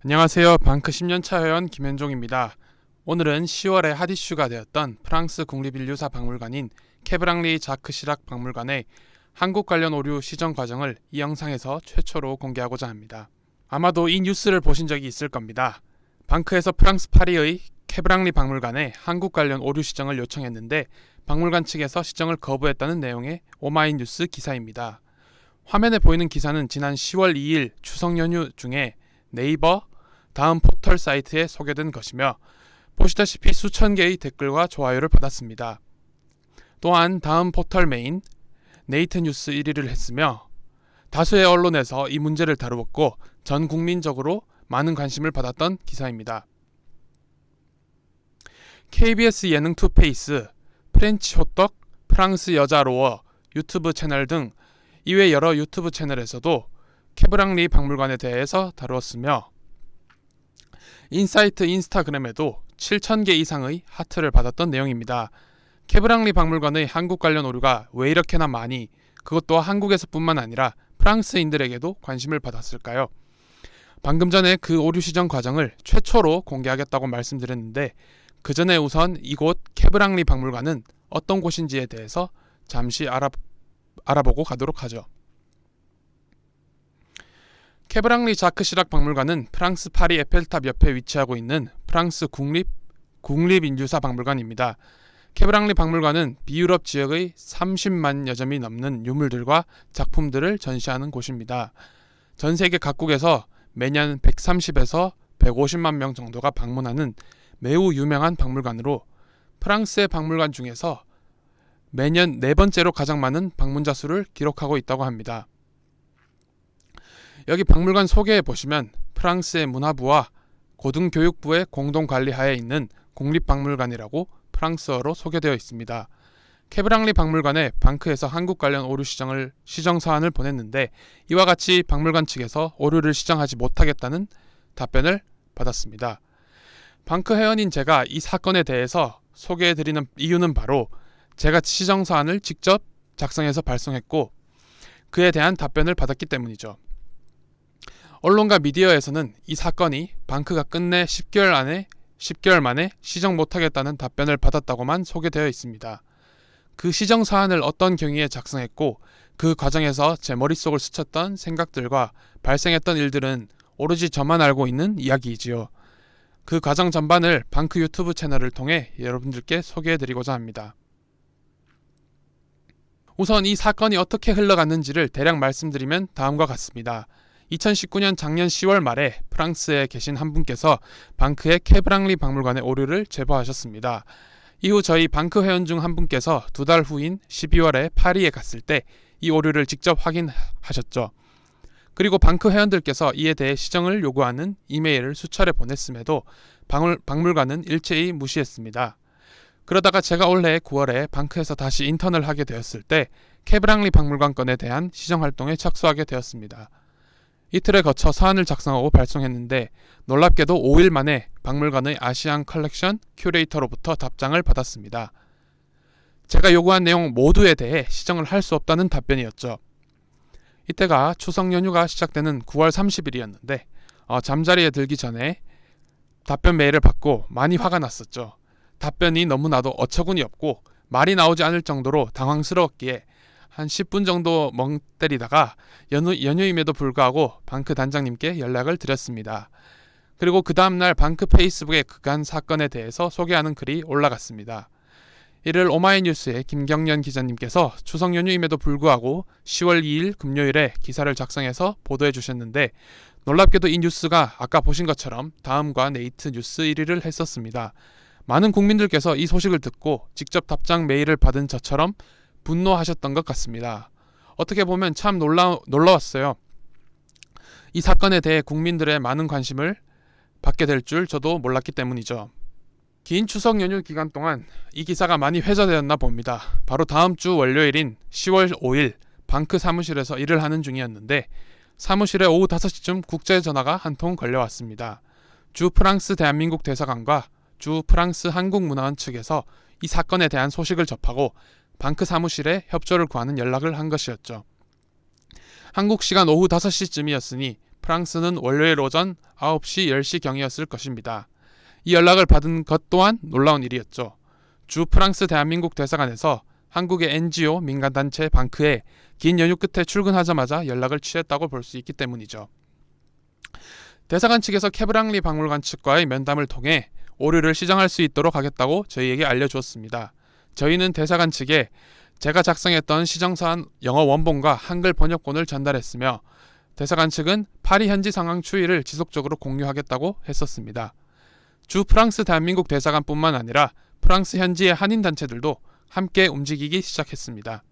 안녕하세요. 방크 10년차 회원 김현종입니다. 오늘은 10월에 핫이슈가 되었던 프랑스 국립인류사 박물관인 케브랑리 자크 시락 박물관의 한국 관련 오류 시정 과정을 이 영상에서 최초로 공개하고자 합니다. 아마도 이 뉴스를 보신 적이 있을 겁니다. 방크에서 프랑스 파리의 케브랑리 박물관에 한국 관련 오류 시정을 요청했는데 박물관 측에서 시정을 거부했다는 내용의 오마이뉴스 기사입니다. 화면에 보이는 기사는 지난 10월 2일 추석 연휴 중에 네이버 다음 포털 사이트에 소개된 것이며 보시다시피 수천 개의 댓글과 좋아요를 받았습니다. 또한 다음 포털 메인 네이트뉴스 1위를 했으며 다수의 언론에서 이 문제를 다루었고 전 국민적으로 많은 관심을 받았던 기사입니다. KBS 예능 투페이스, 프렌치 호떡, 프랑스 여자 로어, 유튜브 채널 등 이외 여러 유튜브 채널에서도 케브랑리 박물관에 대해서 다루었으며 인사이트 인스타그램에도 7,000개 이상의 하트를 받았던 내용입니다. 케브랑리 박물관의 한국 관련 오류가 왜 이렇게나 많이, 그것도 한국에서뿐만 아니라 프랑스인들에게도 관심을 받았을까요? 방금 전에 그 오류 시정 과정을 최초로 공개하겠다고 말씀드렸는데 그 전에 우선 이곳 케브랑리 박물관은 어떤 곳인지에 대해서 잠시 알아보고 가도록 하죠. 케브랑리 자크 시락 박물관은 프랑스 파리 에펠탑 옆에 위치하고 있는 프랑스 국립인류사 박물관입니다. 케브랑리 박물관은 비유럽 지역의 30만여 점이 넘는 유물들과 작품들을 전시하는 곳입니다. 전 세계 각국에서 매년 130에서 150만 명 정도가 방문하는 매우 유명한 박물관으로 프랑스의 박물관 중에서 매년 네 번째로 가장 많은 방문자 수를 기록하고 있다고 합니다. 여기 박물관 소개에 보시면 프랑스의 문화부와 고등교육부의 공동관리하에 있는 국립박물관이라고 프랑스어로 소개되어 있습니다. 케브랑리 박물관에 방크에서 한국 관련 오류 시정 사안을 보냈는데 이와 같이 박물관 측에서 오류를 시정하지 못하겠다는 답변을 받았습니다. 방크 회원인 제가 이 사건에 대해서 소개해드리는 이유는 바로 제가 시정 사안을 직접 작성해서 발송했고 그에 대한 답변을 받았기 때문이죠. 언론과 미디어에서는 이 사건이 방크가 끝내 10개월 만에 시정 못하겠다는 답변을 받았다고만 소개되어 있습니다. 그 시정 사안을 어떤 경위에 작성했고 그 과정에서 제 머릿속을 스쳤던 생각들과 발생했던 일들은 오로지 저만 알고 있는 이야기이지요. 그 과정 전반을 방크 유튜브 채널을 통해 여러분들께 소개해드리고자 합니다. 우선 이 사건이 어떻게 흘러갔는지를 대략 말씀드리면 다음과 같습니다. 2019년 작년 10월 말에 프랑스에 계신 한 분께서 방크의 케브랑리 박물관의 오류를 제보하셨습니다. 이후 저희 방크 회원 중 한 분께서 2달 후인 12월에 파리에 갔을 때 이 오류를 직접 확인하셨죠. 그리고 방크 회원들께서 이에 대해 시정을 요구하는 이메일을 수차례 보냈음에도 박물관은 일체히 무시했습니다. 그러다가 제가 올해 9월에 방크에서 다시 인턴을 하게 되었을 때 케브랑리 박물관 건에 대한 시정 활동에 착수하게 되었습니다. 이틀에 거쳐 사안을 작성하고 발송했는데 놀랍게도 5일 만에 박물관의 아시안 컬렉션 큐레이터로부터 답장을 받았습니다. 제가 요구한 내용 모두에 대해 시정을 할 수 없다는 답변이었죠. 이때가 추석 연휴가 시작되는 9월 30일이었는데 잠자리에 들기 전에 답변 메일을 받고 많이 화가 났었죠. 답변이 너무나도 어처구니 없고 말이 나오지 않을 정도로 당황스러웠기에 한 10분 정도 멍 때리다가 연휴임에도 불구하고 방크 단장님께 연락을 드렸습니다. 그리고 그 다음날 방크 페이스북에 그간 사건에 대해서 소개하는 글이 올라갔습니다. 이를 오마이뉴스의 김경련 기자님께서 추석 연휴임에도 불구하고 10월 2일 금요일에 기사를 작성해서 보도해 주셨는데 놀랍게도 이 뉴스가 아까 보신 것처럼 다음과 네이트 뉴스 1위를 했었습니다. 많은 국민들께서 이 소식을 듣고 직접 답장 메일을 받은 저처럼 분노하셨던 것 같습니다. 어떻게 보면 참 놀라웠어요. 이 사건에 대해 국민들의 많은 관심을 받게 될 줄 저도 몰랐기 때문이죠. 긴 추석 연휴 기간 동안 이 기사가 많이 회자되었나 봅니다. 바로 다음 주 월요일인 10월 5일 방크 사무실에서 일을 하는 중이었는데 사무실에 오후 5시쯤 국제 전화가 한 통 걸려왔습니다. 주 프랑스 대한민국 대사관과 주 프랑스 한국문화원 측에서 이 사건에 대한 소식을 접하고 방크 사무실에 협조를 구하는 연락을 한 것이었죠. 한국 시간 오후 5시쯤이었으니 프랑스는 월요일 오전 9시 10시경이었을 것입니다. 이 연락을 받은 것 또한 놀라운 일이었죠. 주 프랑스 대한민국 대사관에서 한국의 NGO 민간단체 방크에 긴 연휴 끝에 출근하자마자 연락을 취했다고 볼 수 있기 때문이죠. 대사관 측에서 케브랑리 박물관 측과의 면담을 통해 오류를 시정할 수 있도록 하겠다고 저희에게 알려주었습니다. 저희는 대사관 측에 제가 작성했던 시정사안 영어 원본과 한글 번역본을 전달했으며 대사관 측은 파리 현지 상황 추이를 지속적으로 공유하겠다고 했었습니다. 주 프랑스 대한민국 대사관뿐만 아니라 프랑스 현지의 한인단체들도 함께 움직이기 시작했습니다.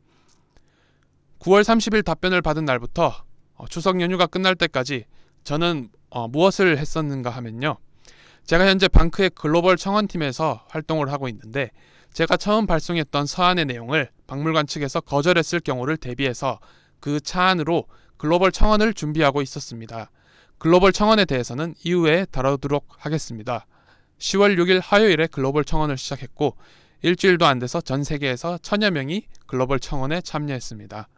9월 30일 답변을 받은 날부터 추석 연휴가 끝날 때까지 저는 무엇을 했었는가 하면요. 제가 현재 방크의 글로벌 청원팀에서 활동을 하고 있는데 제가 처음 발송했던 서한의 내용을 박물관 측에서 거절했을 경우를 대비해서 그 차안으로 글로벌 청원을 준비하고 있었습니다. 글로벌 청원에 대해서는 이후에 다루도록 하겠습니다. 10월 6일 화요일에 글로벌 청원을 시작했고 일주일도 안 돼서 전 세계에서 1000여 명이 글로벌 청원에 참여했습니다.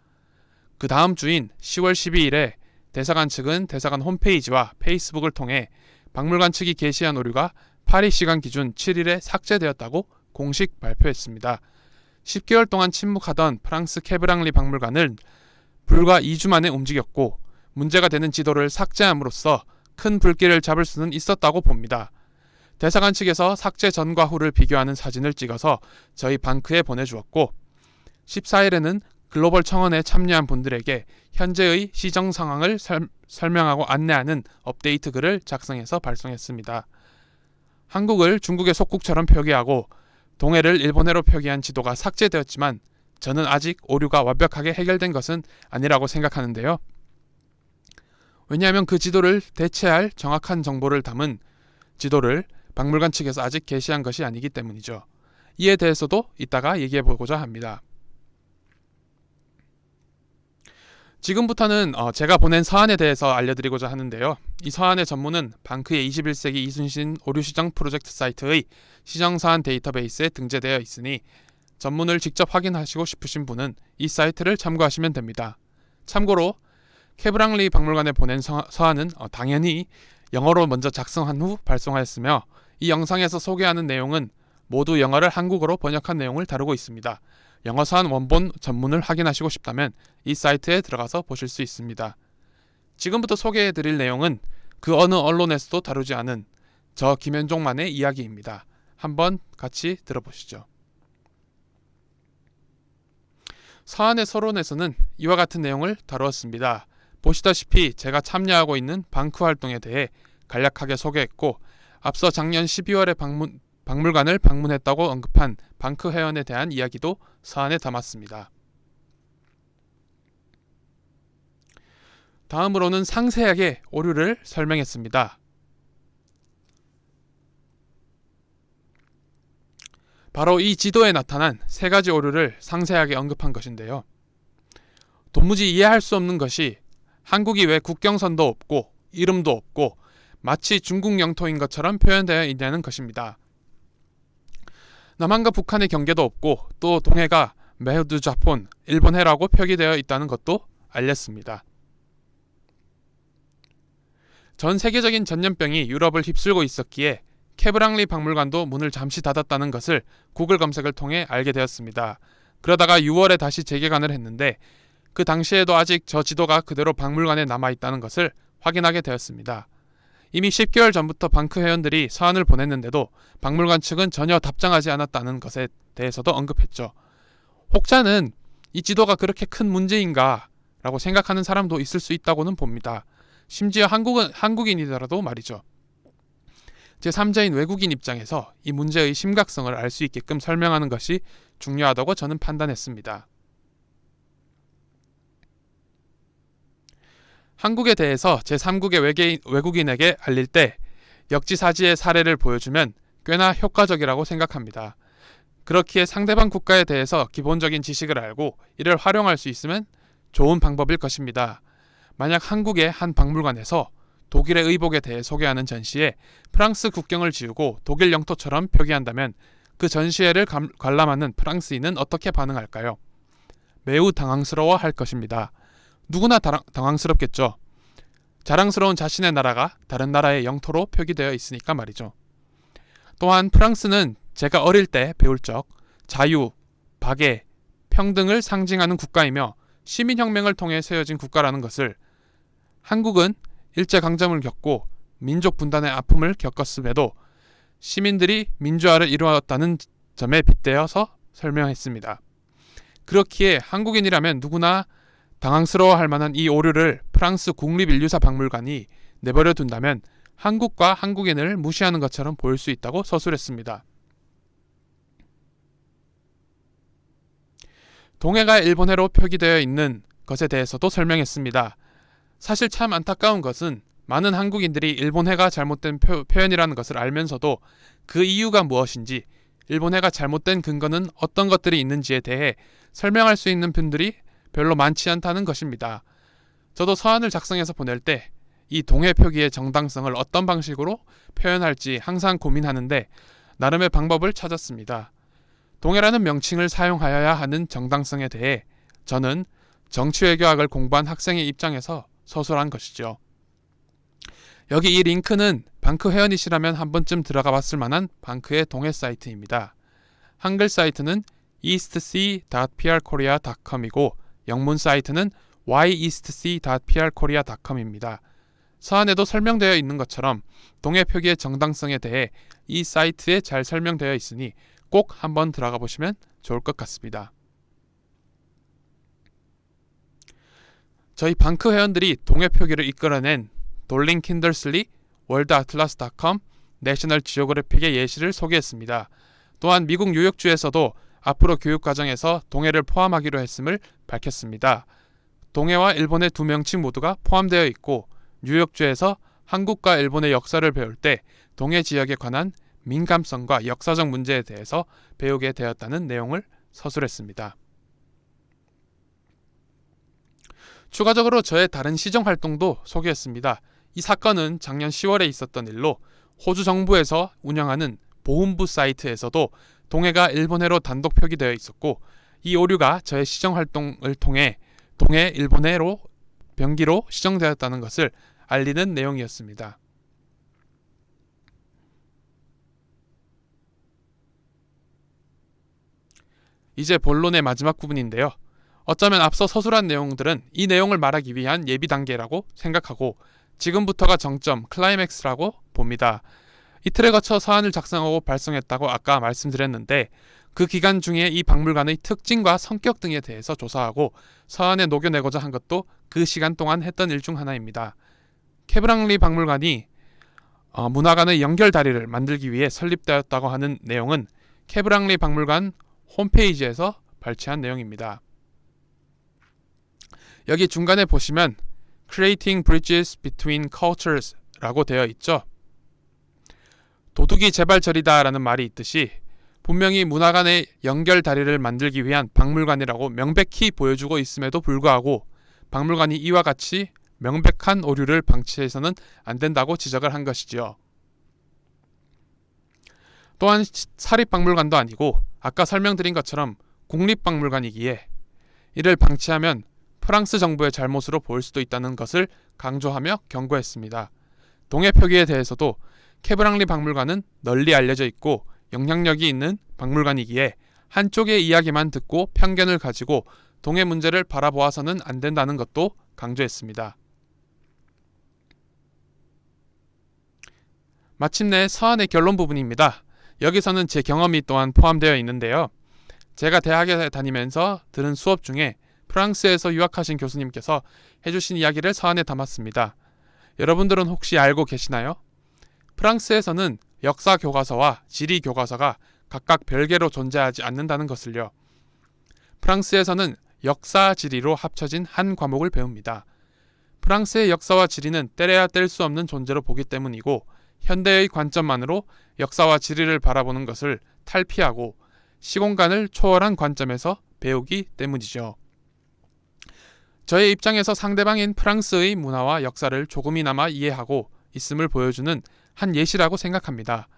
그 다음 주인 10월 12일에 대사관 측은 대사관 홈페이지와 페이스북을 통해 박물관 측이 게시한 오류가 파리 시간 기준 7일에 삭제되었다고 공식 발표했습니다. 10개월 동안 침묵하던 프랑스 케브랑리 박물관은 불과 2주 만에 움직였고 문제가 되는 지도를 삭제함으로써 큰 불길을 잡을 수는 있었다고 봅니다. 대사관 측에서 삭제 전과 후를 비교하는 사진을 찍어서 저희 방크에 보내주었고 14일에는 글로벌 청원에 참여한 분들에게 현재의 시정 상황을 설명하고 안내하는 업데이트 글을 작성해서 발송했습니다. 한국을 중국의 속국처럼 표기하고 동해를 일본해로 표기한 지도가 삭제되었지만 저는 아직 오류가 완벽하게 해결된 것은 아니라고 생각하는데요. 왜냐하면 그 지도를 대체할 정확한 정보를 담은 지도를 박물관 측에서 아직 게시한 것이 아니기 때문이죠. 이에 대해서도 이따가 얘기해보고자 합니다. 지금부터는 제가 보낸 서한에 대해서 알려드리고자 하는데요. 이 서한의 전문은 방크의 21세기 이순신 오류시정 프로젝트 사이트의 시정사안 데이터베이스에 등재되어 있으니 전문을 직접 확인하시고 싶으신 분은 이 사이트를 참고하시면 됩니다. 참고로 케브랑리 박물관에 보낸 서한은 당연히 영어로 먼저 작성한 후 발송하였으며 이 영상에서 소개하는 내용은 모두 영어를 한국어로 번역한 내용을 다루고 있습니다. 영어 서한 원본 전문을 확인하시고 싶다면 이 사이트에 들어가서 보실 수 있습니다. 지금부터 소개해드릴 내용은 그 어느 언론에서도 다루지 않은 저 김현종만의 이야기입니다. 한번 같이 들어보시죠. 서한의 서론에서는 이와 같은 내용을 다루었습니다. 보시다시피 제가 참여하고 있는 방크 활동에 대해 간략하게 소개했고 앞서 작년 12월에 박물관을 방문했다고 언급한 방크 회원에 대한 이야기도 서한에 담았습니다. 다음으로는 상세하게 오류를 설명했습니다. 바로 이 지도에 나타난 세 가지 오류를 상세하게 언급한 것인데요. 도무지 이해할 수 없는 것이 한국이 왜 국경선도 없고 이름도 없고 마치 중국 영토인 것처럼 표현되어 있냐는 것입니다. 남한과 북한의 경계도 없고 또 동해가 메우드자폰, 일본해라고 표기되어 있다는 것도 알렸습니다. 전 세계적인 전염병이 유럽을 휩쓸고 있었기에 케브랑리 박물관도 문을 잠시 닫았다는 것을 구글 검색을 통해 알게 되었습니다. 그러다가 6월에 다시 재개관을 했는데 그 당시에도 아직 저 지도가 그대로 박물관에 남아있다는 것을 확인하게 되었습니다. 이미 10개월 전부터 방크 회원들이 서한을 보냈는데도 박물관 측은 전혀 답장하지 않았다는 것에 대해서도 언급했죠. 혹자는 이 지도가 그렇게 큰 문제인가 라고 생각하는 사람도 있을 수 있다고는 봅니다. 심지어 한국인이더라도 말이죠. 제3자인 외국인 입장에서 이 문제의 심각성을 알 수 있게끔 설명하는 것이 중요하다고 저는 판단했습니다. 한국에 대해서 제3국의 외국인에게 알릴 때 역지사지의 사례를 보여주면 꽤나 효과적이라고 생각합니다. 그렇기에 상대방 국가에 대해서 기본적인 지식을 알고 이를 활용할 수 있으면 좋은 방법일 것입니다. 만약 한국의 한 박물관에서 독일의 의복에 대해 소개하는 전시에 프랑스 국경을 지우고 독일 영토처럼 표기한다면 그 전시회를 관람하는 프랑스인은 어떻게 반응할까요? 매우 당황스러워할 것입니다. 누구나 당황스럽겠죠. 자랑스러운 자신의 나라가 다른 나라의 영토로 표기되어 있으니까 말이죠. 또한 프랑스는 제가 어릴 때 배울 적 자유, 박애, 평등을 상징하는 국가이며 시민혁명을 통해 세워진 국가라는 것을, 한국은 일제강점을 겪고 민족 분단의 아픔을 겪었음에도 시민들이 민주화를 이루었다는 점에 빗대어서 설명했습니다. 그렇기에 한국인이라면 누구나 당황스러워할 만한 이 오류를 프랑스 국립인류사박물관이 내버려 둔다면 한국과 한국인을 무시하는 것처럼 보일 수 있다고 서술했습니다. 동해가 일본해로 표기되어 있는 것에 대해서도 설명했습니다. 사실 참 안타까운 것은 많은 한국인들이 일본해가 잘못된 표현이라는 것을 알면서도 그 이유가 무엇인지, 일본해가 잘못된 근거는 어떤 것들이 있는지에 대해 설명할 수 있는 분들이 별로 많지 않다는 것입니다. 저도 서한을 작성해서 보낼 때 이 동해 표기의 정당성을 어떤 방식으로 표현할지 항상 고민하는데 나름의 방법을 찾았습니다. 동해라는 명칭을 사용하여야 하는 정당성에 대해 저는 정치외교학을 공부한 학생의 입장에서 서술한 것이죠. 여기 이 링크는 방크 회원이시라면 한 번쯤 들어가 봤을 만한 방크의 동해 사이트입니다. 한글 사이트는 eastsea.prkorea.com이고 영문 사이트는 yeastsea.prkorea.com입니다. 서한에도 설명되어 있는 것처럼 동해 표기의 정당성에 대해 이 사이트에 잘 설명되어 있으니 꼭 한번 들어가 보시면 좋을 것 같습니다. 저희 방크 회원들이 동해 표기를 이끌어낸 돌린 킨더슬리, 월드아틀라스.com, 내셔널 지오그래픽의 예시를 소개했습니다. 또한 미국 뉴욕주에서도 앞으로 교육과정에서 동해를 포함하기로 했음을 밝혔습니다. 동해와 일본의 두 명칭 모두가 포함되어 있고 뉴욕주에서 한국과 일본의 역사를 배울 때 동해 지역에 관한 민감성과 역사적 문제에 대해서 배우게 되었다는 내용을 서술했습니다. 추가적으로 저의 다른 시정활동도 소개했습니다. 이 사건은 작년 10월에 있었던 일로 호주 정부에서 운영하는 보훈부 사이트에서도 동해가 일본해로 단독 표기되어 있었고, 이 오류가 저의 시정활동을 통해 동해 일본해로 병기로 시정되었다는 것을 알리는 내용이었습니다. 이제 본론의 마지막 부분인데요. 어쩌면 앞서 서술한 내용들은 이 내용을 말하기 위한 예비 단계라고 생각하고 지금부터가 정점, 클라이맥스라고 봅니다. 이틀에 거쳐 서한을 작성하고 발송했다고 아까 말씀드렸는데 그 기간 중에 이 박물관의 특징과 성격 등에 대해서 조사하고 서한에 녹여내고자 한 것도 그 시간 동안 했던 일 중 하나입니다. 케브랑리 박물관이 문화관의 연결다리를 만들기 위해 설립되었다고 하는 내용은 케브랑리 박물관 홈페이지에서 발췌한 내용입니다. 여기 중간에 보시면 Creating Bridges Between Cultures 라고 되어 있죠. 도둑이 제발저리다 라는 말이 있듯이 분명히 문화관의 연결다리를 만들기 위한 박물관이라고 명백히 보여주고 있음에도 불구하고 박물관이 이와 같이 명백한 오류를 방치해서는 안 된다고 지적을 한 것이지요. 또한 사립박물관도 아니고 아까 설명드린 것처럼 국립박물관이기에 이를 방치하면 프랑스 정부의 잘못으로 보일 수도 있다는 것을 강조하며 경고했습니다. 동해 표기에 대해서도 케브랑리 박물관은 널리 알려져 있고 영향력이 있는 박물관이기에 한쪽의 이야기만 듣고 편견을 가지고 동해 문제를 바라보아서는 안 된다는 것도 강조했습니다. 마침내 서한의 결론 부분입니다. 여기서는 제 경험이 또한 포함되어 있는데요. 제가 대학에 다니면서 들은 수업 중에 프랑스에서 유학하신 교수님께서 해주신 이야기를 서한에 담았습니다. 여러분들은 혹시 알고 계시나요? 프랑스에서는 역사 교과서와 지리 교과서가 각각 별개로 존재하지 않는다는 것을요. 프랑스에서는 역사 지리로 합쳐진 한 과목을 배웁니다. 프랑스의 역사와 지리는 떼려야 뗄 수 없는 존재로 보기 때문이고 현대의 관점만으로 역사와 지리를 바라보는 것을 탈피하고 시공간을 초월한 관점에서 배우기 때문이죠. 저의 입장에서 상대방인 프랑스의 문화와 역사를 조금이나마 이해하고 있음을 보여주는 한 예시라고 생각합니다.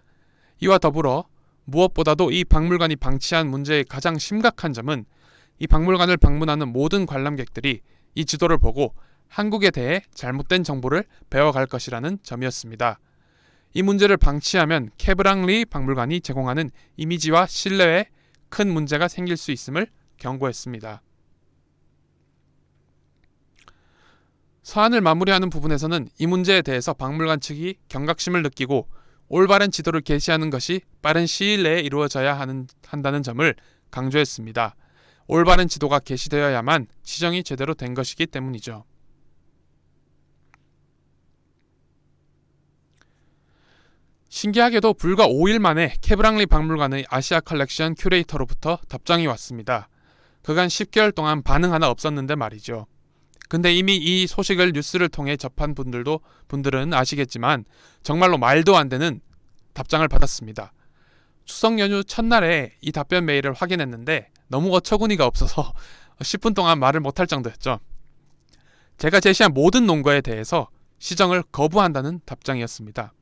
이와 더불어 무엇보다도 이 박물관이 방치한 문제의 가장 심각한 점은 이 박물관을 방문하는 모든 관람객들이 이 지도를 보고 한국에 대해 잘못된 정보를 배워갈 것이라는 점이었습니다. 이 문제를 방치하면 케브랑리 박물관이 제공하는 이미지와 신뢰에 큰 문제가 생길 수 있음을 경고했습니다. 서한을 마무리하는 부분에서는 이 문제에 대해서 박물관 측이 경각심을 느끼고 올바른 지도를 게시하는 것이 빠른 시일 내에 이루어져야 한다는 점을 강조했습니다. 올바른 지도가 게시되어야만 시정이 제대로 된 것이기 때문이죠. 신기하게도 불과 5일 만에 케브랑리 박물관의 아시아 컬렉션 큐레이터로부터 답장이 왔습니다. 그간 10개월 동안 반응 하나 없었는데 말이죠. 근데 이미 이 소식을 뉴스를 통해 접한 분들은 아시겠지만 정말로 말도 안 되는 답장을 받았습니다. 추석 연휴 첫날에 이 답변 메일을 확인했는데 너무 어처구니가 없어서 10분 동안 말을 못할 정도였죠. 제가 제시한 모든 논거에 대해서 시정을 거부한다는 답장이었습니다.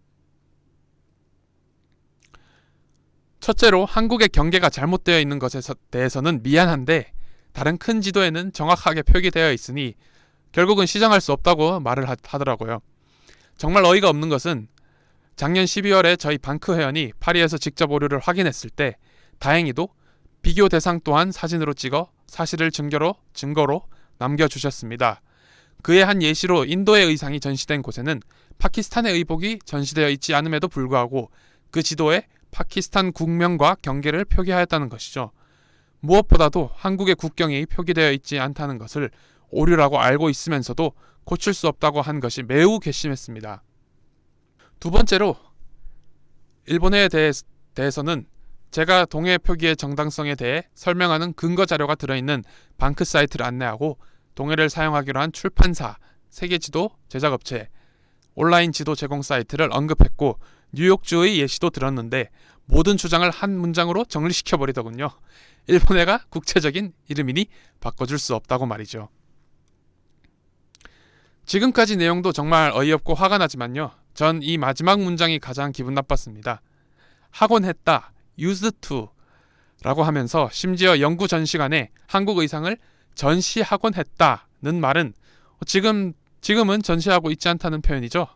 첫째로 한국의 경계가 잘못되어 있는 것에 대해서는 미안한데 다른 큰 지도에는 정확하게 표기되어 있으니 결국은 시정할 수 없다고 말을 하더라고요. 정말 어이가 없는 것은 작년 12월에 저희 방크 회원이 파리에서 직접 오류를 확인했을 때 다행히도 비교 대상 또한 사진으로 찍어 사실을 증거로 남겨주셨습니다. 그의 한 예시로 인도의 의상이 전시된 곳에는 파키스탄의 의복이 전시되어 있지 않음에도 불구하고 그 지도에 파키스탄 국명과 경계를 표기하였다는 것이죠. 무엇보다도 한국의 국경이 표기되어 있지 않다는 것을 오류라고 알고 있으면서도 고칠 수 없다고 한 것이 매우 괘씸했습니다. 두 번째로 일본해에 대해서는 제가 동해 표기의 정당성에 대해 설명하는 근거 자료가 들어있는 방크 사이트를 안내하고 동해를 사용하기로 한 출판사, 세계지도 제작업체, 온라인 지도 제공 사이트를 언급했고 뉴욕주의 예시도 들었는데 모든 주장을 한 문장으로 정리시켜버리더군요. 일본해가 국제적인 이름이니 바꿔줄 수 없다고 말이죠. 지금까지 내용도 정말 어이없고 화가 나지만요. 전 이 마지막 문장이 가장 기분 나빴습니다. 하곤 했다, used to 라고 하면서 심지어 영구 전시관에 한국 의상을 전시하곤 했다는 말은 지금은 전시하고 있지 않다는 표현이죠.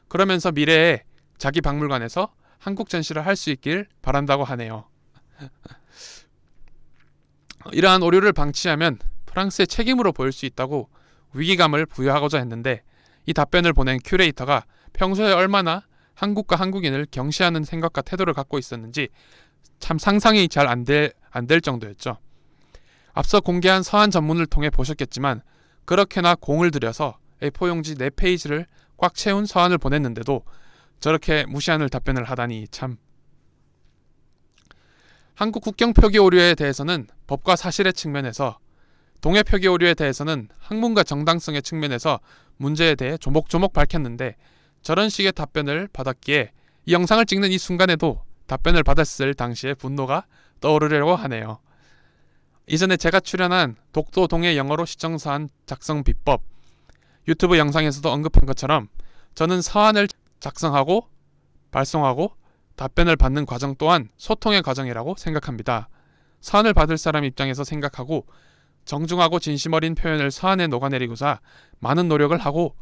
그러면서 미래에 자기 박물관에서 한국 전시를 할 수 있길 바란다고 하네요. 이러한 오류를 방치하면 프랑스의 책임으로 보일 수 있다고 위기감을 부여하고자 했는데 이 답변을 보낸 큐레이터가 평소에 얼마나 한국과 한국인을 경시하는 생각과 태도를 갖고 있었는지 참 상상이 잘 안 될 정도였죠. 앞서 공개한 서한 전문을 통해 보셨겠지만 그렇게나 공을 들여서 A4 용지 4페이지를 꽉 채운 서한을 보냈는데도 저렇게 무시하는 답변을 하다니 참. 한국 국경 표기 오류에 대해서는 법과 사실의 측면에서, 동해 표기 오류에 대해서는 학문과 정당성의 측면에서 문제에 대해 조목조목 밝혔는데 저런 식의 답변을 받았기에 이 영상을 찍는 이 순간에도 답변을 받았을 당시의 분노가 떠오르려고 하네요. 이전에 제가 출연한 독도 동해 영어로 시정서한 작성 비법 유튜브 영상에서도 언급한 것처럼 저는 서한을 작성하고 발송하고 답변을 받는 과정 또한 소통의 과정이라고 생각합니다. 서한을 받을 사람 입장에서 생각하고 정중하고 진심 어린 표현을 서한에 녹아내리고자 많은 노력을 하고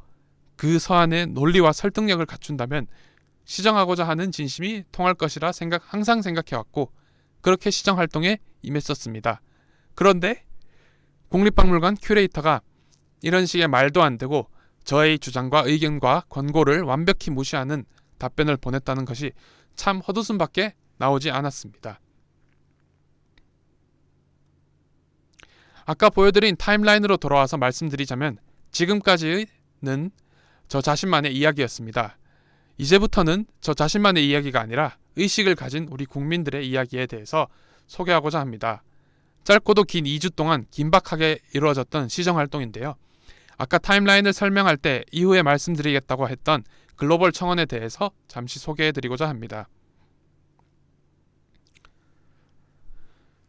그 서한의 논리와 설득력을 갖춘다면 시정하고자 하는 진심이 통할 것이라 항상 생각해왔고 그렇게 시정 활동에 임했었습니다. 그런데 국립박물관 큐레이터가 이런 식의 말도 안 되고 저의 주장과 의견과 권고를 완벽히 무시하는 답변을 보냈다는 것이 참 헛웃음밖에 나오지 않았습니다. 아까 보여드린 타임라인으로 돌아와서 말씀드리자면 지금까지는 저 자신만의 이야기였습니다. 이제부터는 저 자신만의 이야기가 아니라 의식을 가진 우리 국민들의 이야기에 대해서 소개하고자 합니다. 짧고도 긴 2주 동안 긴박하게 이루어졌던 시정활동인데요. 아까 타임라인을 설명할 때 이후에 말씀드리겠다고 했던 글로벌 청원에 대해서 잠시 소개해드리고자 합니다.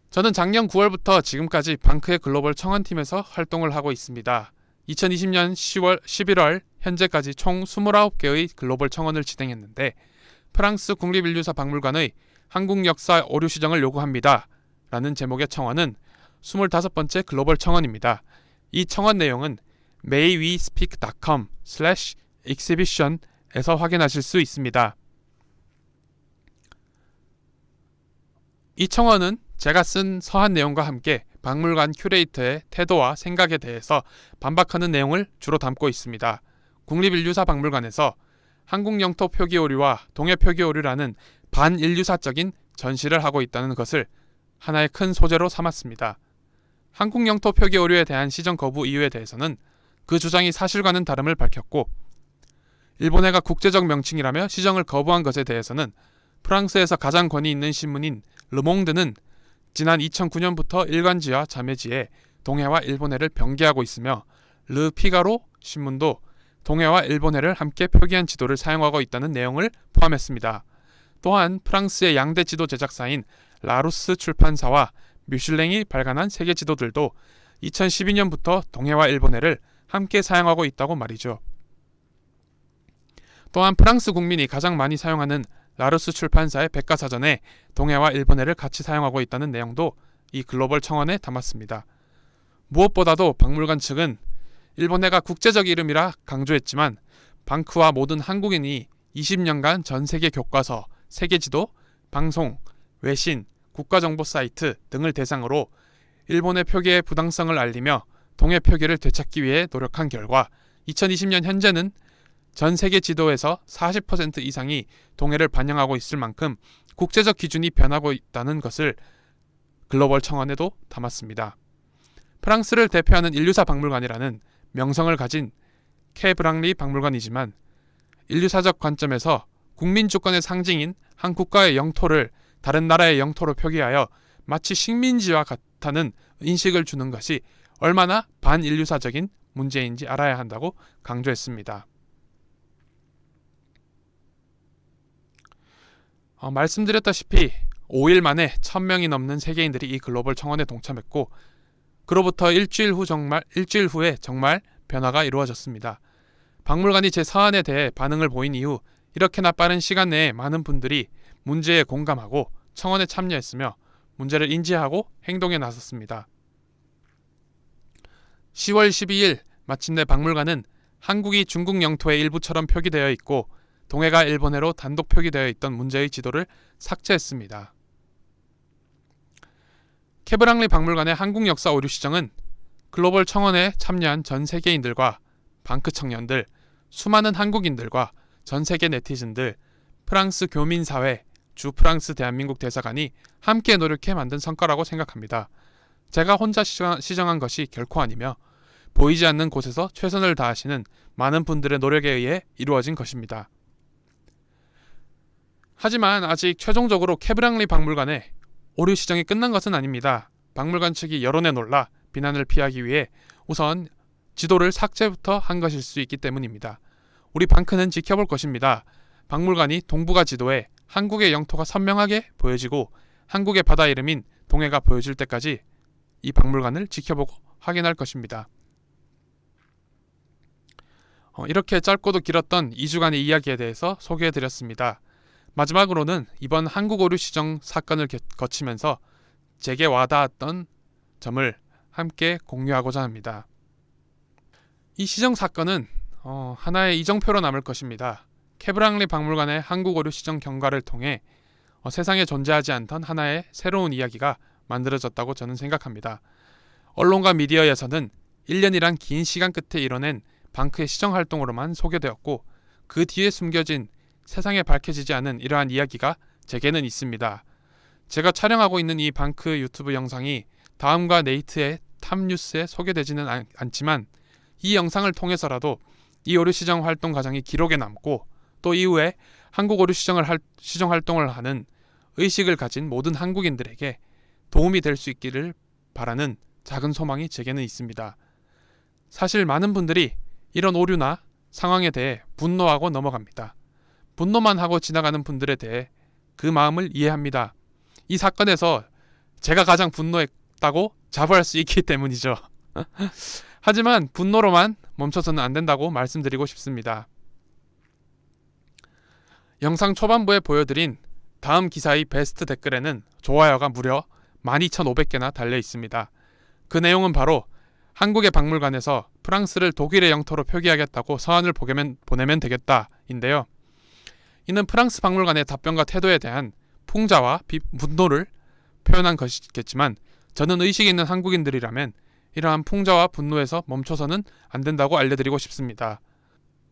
저는 작년 9월부터 지금까지 방크의 글로벌 청원팀에서 활동을 하고 있습니다. 2020년 11월 현재까지 총 29개의 글로벌 청원을 진행했는데 프랑스 국립인류사 박물관의 한국 역사 오류 시정을 요구합니다. 라는 제목의 청원은 25번째 글로벌 청원입니다. 이 청원 내용은 maywespeak.com/exhibition에서 확인하실 수 있습니다. 이 청원은 제가 쓴 서한 내용과 함께 박물관 큐레이터의 태도와 생각에 대해서 반박하는 내용을 주로 담고 있습니다. 국립인류사박물관에서 한국 영토 표기 오류와 동해 표기 오류라는 반인류사적인 전시를 하고 있다는 것을 하나의 큰 소재로 삼았습니다. 한국 영토 표기 오류에 대한 시정 거부 이유에 대해서는 그 주장이 사실과는 다름을 밝혔고, 일본해가 국제적 명칭이라며 시정을 거부한 것에 대해서는 프랑스에서 가장 권위 있는 신문인 르몽드는 지난 2009년부터 일간지와 자매지에 동해와 일본해를 병기하고 있으며, 르 피가로 신문도 동해와 일본해를 함께 표기한 지도를 사용하고 있다는 내용을 포함했습니다. 또한 프랑스의 양대 지도 제작사인 라루스 출판사와 뮤슐랭이 발간한 세계 지도들도 2012년부터 동해와 일본해를 함께 사용하고 있다고 말이죠. 또한 프랑스 국민이 가장 많이 사용하는 라루스 출판사의 백과사전에 동해와 일본해를 같이 사용하고 있다는 내용도 이 글로벌 청원에 담았습니다. 무엇보다도 박물관 측은 일본해가 국제적 이름이라 강조했지만, 방크와 모든 한국인이 20년간 전 세계 교과서, 세계지도, 방송, 외신, 국가정보 사이트 등을 대상으로 일본의 표기의 부당성을 알리며 동해 표기를 되찾기 위해 노력한 결과 2020년 현재는 전 세계 지도에서 40% 이상이 동해를 반영하고 있을 만큼 국제적 기준이 변하고 있다는 것을 글로벌 청원에도 담았습니다. 프랑스를 대표하는 인류사 박물관이라는 명성을 가진 케브랑리 박물관이지만, 인류사적 관점에서 국민 주권의 상징인 한 국가의 영토를 다른 나라의 영토로 표기하여 마치 식민지와 같다는 인식을 주는 것이 얼마나 반인류사적인 문제인지 알아야 한다고 강조했습니다. 말씀드렸다시피 5일 만에 1000명이 넘는 세계인들이 이 글로벌 청원에 동참했고, 그로부터 일주일 후에 정말 변화가 이루어졌습니다. 박물관이 제 서한에 대해 반응을 보인 이후 이렇게나 빠른 시간 내에 많은 분들이 문제에 공감하고 청원에 참여했으며 문제를 인지하고 행동에 나섰습니다. 10월 12일 마침내 박물관은 한국이 중국 영토의 일부처럼 표기되어 있고 동해가 일본해로 단독 표기되어 있던 문제의 지도를 삭제했습니다. 케브랑리 박물관의 한국 역사 오류 시정은 글로벌 청원에 참여한 전 세계인들과 방크 청년들, 수많은 한국인들과 전 세계 네티즌들, 프랑스 교민사회, 주 프랑스 대한민국 대사관이 함께 노력해 만든 성과라고 생각합니다. 제가 혼자 시정한 것이 결코 아니며 보이지 않는 곳에서 최선을 다하시는 많은 분들의 노력에 의해 이루어진 것입니다. 하지만 아직 최종적으로 케브랑리 박물관의 오류 시정이 끝난 것은 아닙니다. 박물관 측이 여론에 놀라 비난을 피하기 위해 우선 지도를 삭제부터 한 것일 수 있기 때문입니다. 우리 방크는 지켜볼 것입니다. 박물관이 동북아 지도에 한국의 영토가 선명하게 보여지고 한국의 바다 이름인 동해가 보여질 때까지 이 박물관을 지켜보고 확인할 것입니다. 이렇게 짧고도 길었던 2주간의 이야기에 대해서 소개해드렸습니다. 마지막으로는 이번 한국 오류 시정 사건을 거치면서 제게 와닿았던 점을 함께 공유하고자 합니다. 이 시정 사건은 하나의 이정표로 남을 것입니다. 케브랑리 박물관의 한국 오류 시정 경과를 통해 세상에 존재하지 않던 하나의 새로운 이야기가 만들어졌다고 저는 생각합니다. 언론과 미디어에서는 1년이란 긴 시간 끝에 이뤄낸 방크의 시정 활동으로만 소개되었고, 그 뒤에 숨겨진 세상에 밝혀지지 않은 이러한 이야기가 제게는 있습니다. 제가 촬영하고 있는 이 방크 유튜브 영상이 다음과 네이트의 탑뉴스에 소개되지는 않지만 이 영상을 통해서라도 이 오류 시정 활동 과정이 기록에 남고 또 이후에 한국 오류 시정 활동을 하는 의식을 가진 모든 한국인들에게 도움이 될 수 있기를 바라는 작은 소망이 제게는 있습니다. 사실 많은 분들이 이런 오류나 상황에 대해 분노하고 넘어갑니다. 분노만 하고 지나가는 분들에 대해 그 마음을 이해합니다. 이 사건에서 제가 가장 분노했다고 자부할 수 있기 때문이죠. 하지만 분노로만 멈춰서는 안 된다고 말씀드리고 싶습니다. 영상 초반부에 보여드린 다음 기사의 베스트 댓글에는 좋아요가 무려 12,500개나 달려 있습니다. 그 내용은 바로 한국의 박물관에서 프랑스를 독일의 영토로 표기하겠다고 서한을 보내면 되겠다인데요. 이는 프랑스 박물관의 답변과 태도에 대한 풍자와 분노를 표현한 것이겠지만 저는 의식이 있는 한국인들이라면 이러한 풍자와 분노에서 멈춰서는 안 된다고 알려드리고 싶습니다.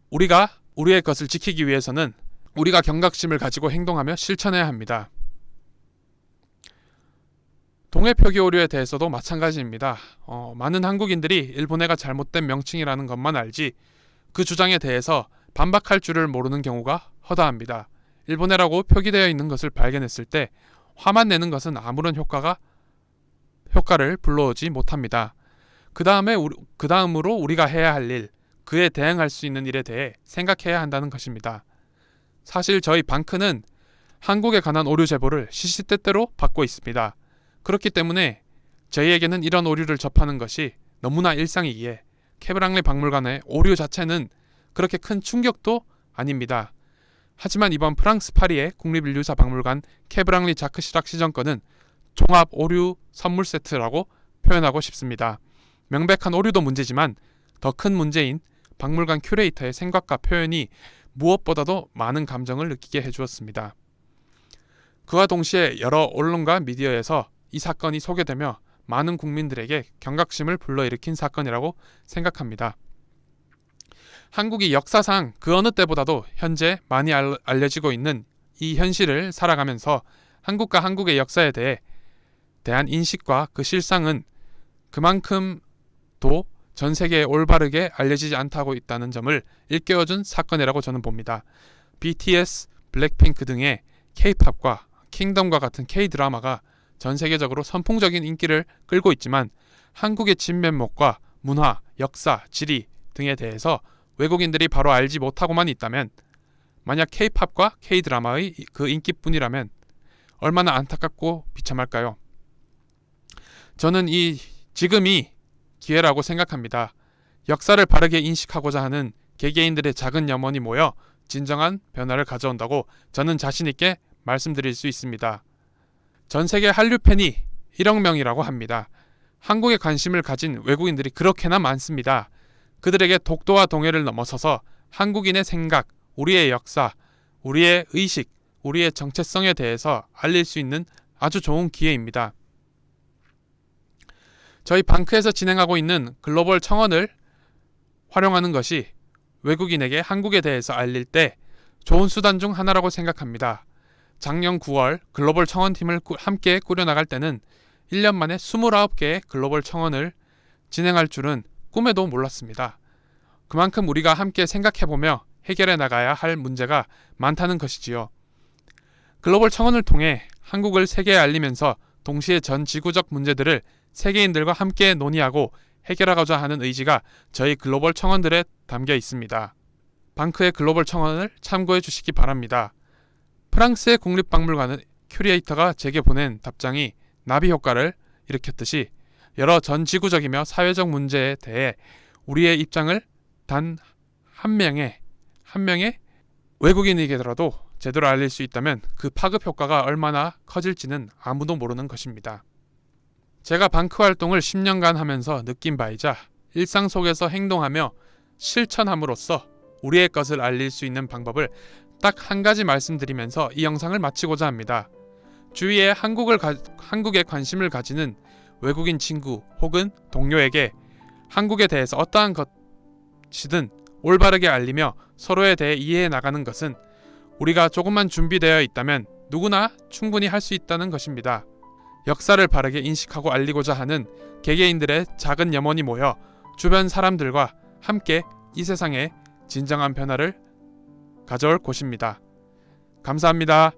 우리가 우리의 것을 지키기 위해서는 우리가 경각심을 가지고 행동하며 실천해야 합니다. 동해 표기 오류에 대해서도 마찬가지입니다. 많은 한국인들이 일본해가 잘못된 명칭이라는 것만 알지 그 주장에 대해서 반박할 줄을 모르는 경우가 허다합니다. 일본해라고 표기되어 있는 것을 발견했을 때 화만 내는 것은 아무런 효과를 불러오지 못합니다. 그 다음으로 우리가 해야 할 일, 그에 대응할 수 있는 일에 대해 생각해야 한다는 것입니다. 사실 저희 방크는 한국에 관한 오류 제보를 시시때때로 받고 있습니다. 그렇기 때문에 저희에게는 이런 오류를 접하는 것이 너무나 일상이기에 케브랑리 박물관의 오류 자체는 그렇게 큰 충격도 아닙니다. 하지만 이번 프랑스 파리의 국립인류사 박물관 케브랑리 자크 시락 시전권은 종합 오류 선물 세트라고 표현하고 싶습니다. 명백한 오류도 문제지만 더 큰 문제인 박물관 큐레이터의 생각과 표현이 무엇보다도 많은 감정을 느끼게 해주었습니다. 그와 동시에 여러 언론과 미디어에서 이 사건이 소개되며 많은 국민들에게 경각심을 불러일으킨 사건이라고 생각합니다. 한국이 역사상 그 어느 때보다도 현재 많이 알려지고 있는 이 현실을 살아가면서 한국과 한국의 역사에 대한 인식과 그 실상은 그만큼도 전 세계에 올바르게 알려지지 않다고 있다는 점을 일깨워준 사건이라고 저는 봅니다. BTS, 블랙핑크 등의 K-팝과 킹덤과 같은 K-드라마가 전 세계적으로 선풍적인 인기를 끌고 있지만 한국의 진면목과 문화, 역사, 지리 등에 대해서 외국인들이 바로 알지 못하고만 있다면 만약 K-팝과 K-드라마의 그 인기뿐이라면 얼마나 안타깝고 비참할까요? 저는 지금이 기회라고 생각합니다. 역사를 바르게 인식하고자 하는 개개인들의 작은 염원이 모여 진정한 변화를 가져온다고 저는 자신있게 말씀드릴 수 있습니다. 전 세계 한류 팬이 1억 명이라고 합니다. 한국에 관심을 가진 외국인들이 그렇게나 많습니다. 그들에게 독도와 동해를 넘어서서 한국인의 생각, 우리의 역사, 우리의 의식, 우리의 정체성에 대해서 알릴 수 있는 아주 좋은 기회입니다. 저희 방크에서 진행하고 있는 글로벌 청원을 활용하는 것이 외국인에게 한국에 대해서 알릴 때 좋은 수단 중 하나라고 생각합니다. 작년 9월 글로벌 청원팀을 함께 꾸려나갈 때는 1년 만에 29개의 글로벌 청원을 진행할 줄은 꿈에도 몰랐습니다. 그만큼 우리가 함께 생각해보며 해결해 나가야 할 문제가 많다는 것이지요. 글로벌 청원을 통해 한국을 세계에 알리면서 동시에 전 지구적 문제들을 세계인들과 함께 논의하고 해결하고자 하는 의지가 저희 글로벌 청원들에 담겨 있습니다. 방크의 글로벌 청원을 참고해 주시기 바랍니다. 프랑스의 국립박물관의 큐레이터가 제게 보낸 답장이 나비 효과를 일으켰듯이 여러 전 지구적이며 사회적 문제에 대해 우리의 입장을 단 한 명의 외국인에게라도 제대로 알릴 수 있다면 그 파급 효과가 얼마나 커질지는 아무도 모르는 것입니다. 제가 방크 활동을 10년간 하면서 느낀 바이자 일상 속에서 행동하며 실천함으로써 우리의 것을 알릴 수 있는 방법을 딱 한 가지 말씀드리면서 이 영상을 마치고자 합니다. 주위에 한국에 관심을 가지는 외국인 친구 혹은 동료에게 한국에 대해서 어떠한 것이든 올바르게 알리며 서로에 대해 이해해 나가는 것은 우리가 조금만 준비되어 있다면 누구나 충분히 할 수 있다는 것입니다. 역사를 바르게 인식하고 알리고자 하는 개개인들의 작은 염원이 모여 주변 사람들과 함께 이 세상에 진정한 변화를 가져올 곳입니다. 감사합니다.